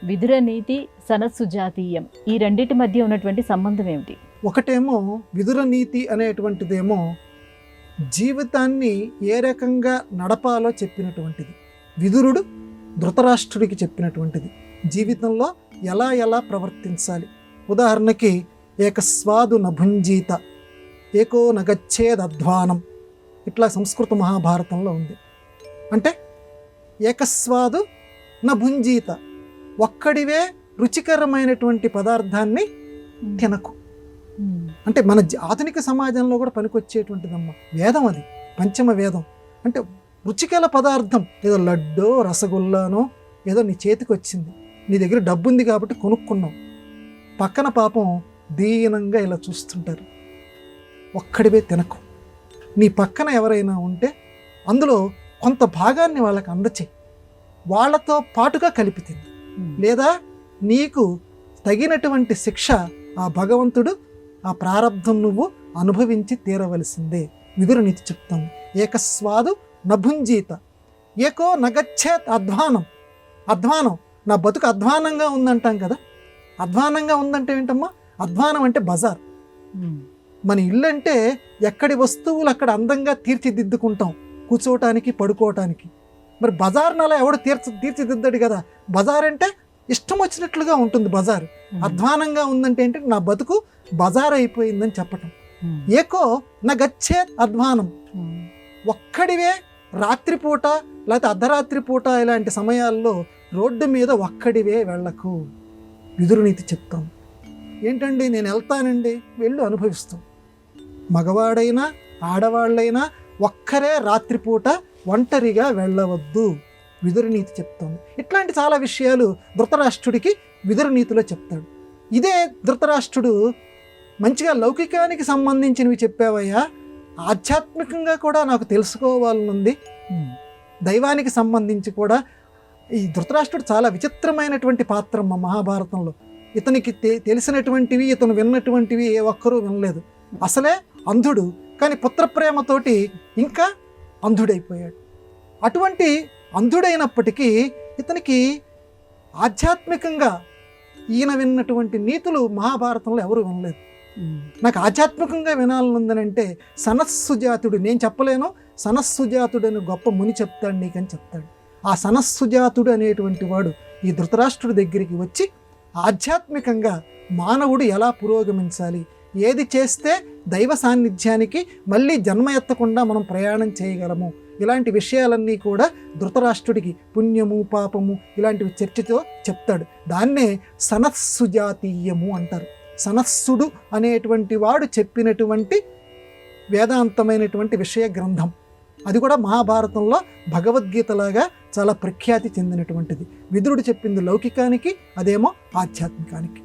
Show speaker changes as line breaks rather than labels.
విదుర నీతి సనత్సుజాతీయం, ఈ రెండింటి మధ్య ఉన్నటువంటి సంబంధం ఏమిటి?
ఒకటేమో విదుర నీతి అనేటువంటిదేమో జీవితాన్ని ఏ రకంగా నడపాలో చెప్పినటువంటిది. విదురుడు ధృతరాష్ట్రుడికి చెప్పినటువంటిది. జీవితంలో ఎలా ఎలా ప్రవర్తించాలి. ఉదాహరణకి ఏకస్వాదు నభుంజీత ఏకో నగచ్చేదధ్వానం, ఇట్లా సంస్కృత మహాభారతంలో ఉంది. అంటే ఏకస్వాదు నభుంజీత, ఒక్కడివే రుచికరమైనటువంటి పదార్థాన్ని తినకు. అంటే మన ఆధునిక సమాజంలో కూడా పనికొచ్చేటువంటిదమ్మా వేదం, అది పంచమ వేదం. అంటే రుచికల పదార్థం, ఏదో లడ్డో రసగుల్లానో ఏదో నీ చేతికి వచ్చింది, నీ దగ్గర డబ్బు ఉంది కాబట్టి కొనుక్కున్నావు. పక్కన పాపం దీనంగా ఇలా చూస్తుంటారు. ఒక్కడివే తినకు. నీ పక్కన ఎవరైనా ఉంటే అందులో కొంత భాగాన్ని వాళ్ళకి అందచేయి, వాళ్ళతో పాటుగా కలిపి తిను. లేదా నీకు తగినటువంటి శిక్ష ఆ భగవంతుడు, ఆ ప్రారబ్ధం నువ్వు అనుభవించి తీరవలసిందే. విదుర నీతి చెప్తాను. ఏకస్వాదు నభుంజీత ఏకో నగచ్చేత్ అధ్వానం. అధ్వానం, నా బతుకు అధ్వానంగా ఉందంటాం కదా. అధ్వానంగా ఉందంటే ఏంటమ్మా? అధ్వానం అంటే బజార్. మన ఇల్లు అంటే ఎక్కడి వస్తువులు అక్కడ అందంగా తీర్చిదిద్దుకుంటాం, కూర్చోవటానికి పడుకోవటానికి. మరి బజార్ని అలా ఎవడు తీర్చిదిద్దాడు కదా. బజార్ అంటే ఇష్టం వచ్చినట్లుగా ఉంటుంది బజార్. అధ్వానంగా ఉందంటే ఏంటి? నా బతుకు బజార్ అయిపోయిందని చెప్పటం. ఏకో నా గచ్చే అధ్వానం, ఒక్కడివే రాత్రిపూట లేకపోతే అర్ధరాత్రి పూట ఇలాంటి సమయాల్లో రోడ్డు మీద ఒక్కడివే వెళ్ళకు. విదురునీతి చెప్తాం. ఏంటండి నేను వెళ్తానండి, వెళ్ళు అనుభవిస్తాం. మగవాడైనా ఆడవాళ్ళైనా ఒక్కరే రాత్రిపూట ఒంటరిగా వెళ్ళవద్దు. విదురునీతి చెప్తాను. ఇట్లాంటి చాలా విషయాలు ధృతరాష్ట్రుడికి విదురునీతిలో చెప్తాడు. ఇదే ధృతరాష్ట్రుడు మంచిగా లౌకికానికి సంబంధించినవి చెప్పావయ్యా, ఆధ్యాత్మికంగా కూడా నాకు తెలుసుకోవాలనుంది, దైవానికి సంబంధించి కూడా. ఈ ధృతరాష్ట్రుడు చాలా విచిత్రమైనటువంటి పాత్ర మహాభారతంలో. ఇతనికి తెలిసినటువంటివి, ఇతను విన్నటువంటివి ఏ ఒక్కరూ వినలేదు. అసలే అంధుడు, కానీ పుత్రప్రేమతోటి ఇంకా అంధుడైపోయాడు. అటువంటి అంధుడైనప్పటికీ ఇతనికి ఆధ్యాత్మికంగా ఈయన విన్నటువంటి నీతులు మహాభారతంలో ఎవరు వినలేదు. నాకు ఆధ్యాత్మికంగా వినాలనుందనంటే సనత్సుజాతుడు, నేను చెప్పలేను, సనత్సుజాతుడని గొప్ప ముని చెప్తాడు నీకని చెప్తాడు. ఆ సనత్సుజాతుడు అనేటువంటి వాడు ఈ ధృతరాష్ట్రుడి దగ్గరికి వచ్చి ఆధ్యాత్మికంగా మానవుడు ఎలా పురోగమించాలి, ఏది చేస్తే దైవ సాన్నిధ్యానికి మళ్ళీ జన్మ ఎత్తకుండా మనం ప్రయాణం చేయగలము, ఇలాంటి విషయాలన్నీ కూడా ధృతరాష్ట్రుడికి పుణ్యము పాపము ఇలాంటివి చర్చతో చెప్తాడు. దాన్నే సనత్సుజాతీయము అంటారు. సనత్సుడు అనేటువంటి వాడు చెప్పినటువంటి వేదాంతమైనటువంటి విషయ గ్రంథం. అది కూడా మహాభారతంలో భగవద్గీతలాగా చాలా ప్రఖ్యాతి చెందినటువంటిది. విదురుడు చెప్పింది లౌకికానికి, అదేమో ఆధ్యాత్మికానికి.